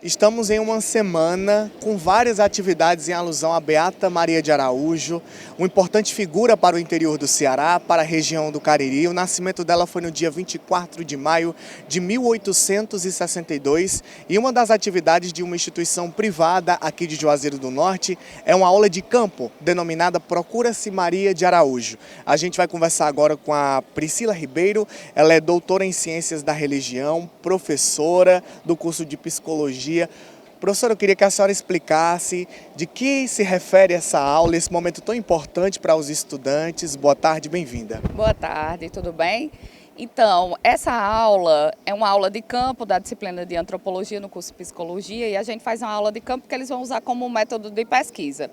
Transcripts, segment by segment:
Estamos em uma semana com várias atividades em alusão a Beata Maria de Araújo, uma importante figura para o interior do Ceará, para a região do Cariri. O nascimento dela foi no dia 24 de maio de 1862 e uma das atividades de uma instituição privada aqui de Juazeiro do Norte é uma aula de campo denominada Procura-se Maria de Araújo. A gente vai conversar agora com a Priscila Ribeiro, ela é doutora em Ciências da Religião, professora do curso de Psicologia. Professora, eu queria que a senhora explicasse de que se refere essa aula, esse momento tão importante para os estudantes. Boa tarde, bem-vinda. Boa tarde, tudo bem? Então, essa aula é uma aula de campo da disciplina de Antropologia no curso de Psicologia e a gente faz uma aula de campo que eles vão usar como método de pesquisa.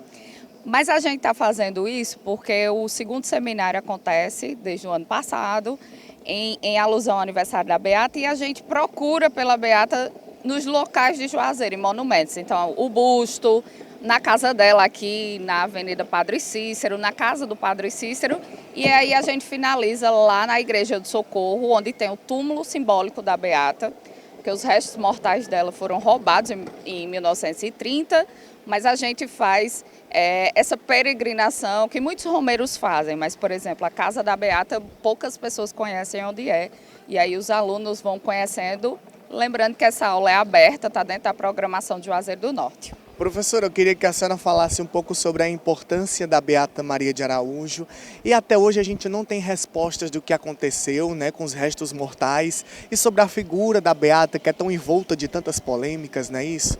Mas a gente está fazendo isso porque o segundo seminário acontece desde o ano passado, em alusão ao aniversário da Beata, e a gente procura pela Beata nos locais de Juazeiro, em monumentos. Então, o busto, na casa dela aqui, na Avenida Padre Cícero, na casa do Padre Cícero, e aí a gente finaliza lá na Igreja do Socorro, onde tem o túmulo simbólico da Beata, porque os restos mortais dela foram roubados em 1930, mas a gente faz essa peregrinação que muitos romeiros fazem, mas, por exemplo, a Casa da Beata, poucas pessoas conhecem onde é, e aí os alunos vão conhecendo. Lembrando que essa aula é aberta, está dentro da programação de Juazeiro do Norte. Professora, eu queria que a senhora falasse um pouco sobre a importância da Beata Maria de Araújo. E até hoje a gente não tem respostas do que aconteceu, né, com os restos mortais e sobre a figura da Beata, que é tão envolta de tantas polêmicas, não é isso?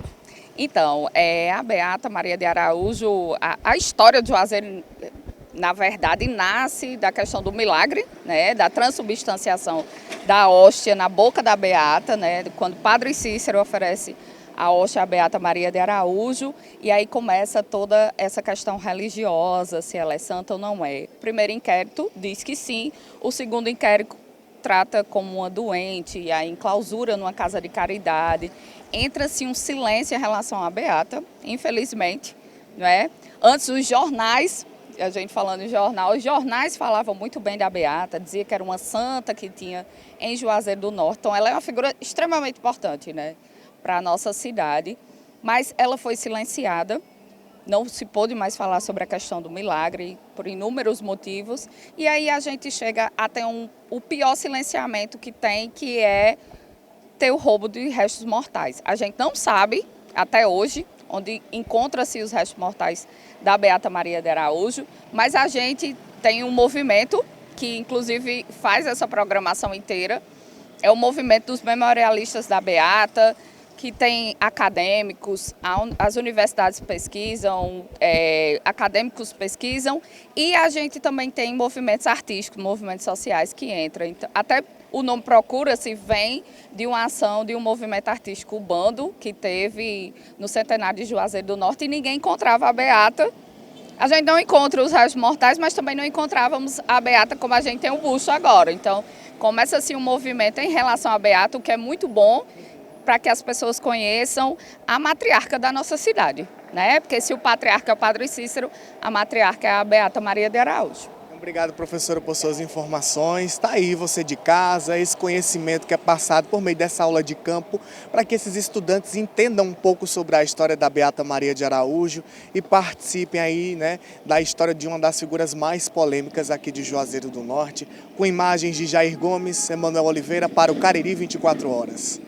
Então, a Beata Maria de Araújo, a história de Juazeiro, na verdade, nasce da questão do milagre, né, da transubstanciação da hóstia na boca da Beata, né, quando Padre Cícero oferece a hóstia à Beata Maria de Araújo, e aí começa toda essa questão religiosa, se ela é santa ou não é. O primeiro inquérito diz que sim, o segundo inquérito trata como uma doente, e aí em clausura numa casa de caridade. Entra-se um silêncio em relação à Beata, infelizmente, não é? Antes os jornais, a gente falando em jornal, os jornais falavam muito bem da Beata, dizia que era uma santa que tinha em Juazeiro do Norte. Então ela é uma figura extremamente importante, né, para a nossa cidade, mas ela foi silenciada, não se pôde mais falar sobre a questão do milagre, por inúmeros motivos, e aí a gente chega até o pior silenciamento que tem, que é ter o roubo de restos mortais. A gente não sabe, até hoje, onde encontra-se os restos mortais da Beata Maria de Araújo, mas a gente tem um movimento que, inclusive, faz essa programação inteira. É o movimento dos memorialistas da Beata, que tem acadêmicos, as universidades pesquisam, acadêmicos pesquisam, e a gente também tem movimentos artísticos, movimentos sociais que entram. Então, até o nome Procura-se vem de uma ação de um movimento artístico, o Bando, que teve no centenário de Juazeiro do Norte, e ninguém encontrava a Beata. A gente não encontra os restos mortais, mas também não encontrávamos a Beata como a gente tem o busto agora. Então, começa-se um movimento em relação à Beata, o que é muito bom, para que as pessoas conheçam a matriarca da nossa cidade, né? Porque se o patriarca é o Padre Cícero, a matriarca é a Beata Maria de Araújo. Obrigado, professora, por suas informações. Está aí você de casa, esse conhecimento que é passado por meio dessa aula de campo, para que esses estudantes entendam um pouco sobre a história da Beata Maria de Araújo e participem aí, né, da história de uma das figuras mais polêmicas aqui de Juazeiro do Norte, com imagens de Jair Gomes, Emanuel Oliveira para o Cariri 24 Horas.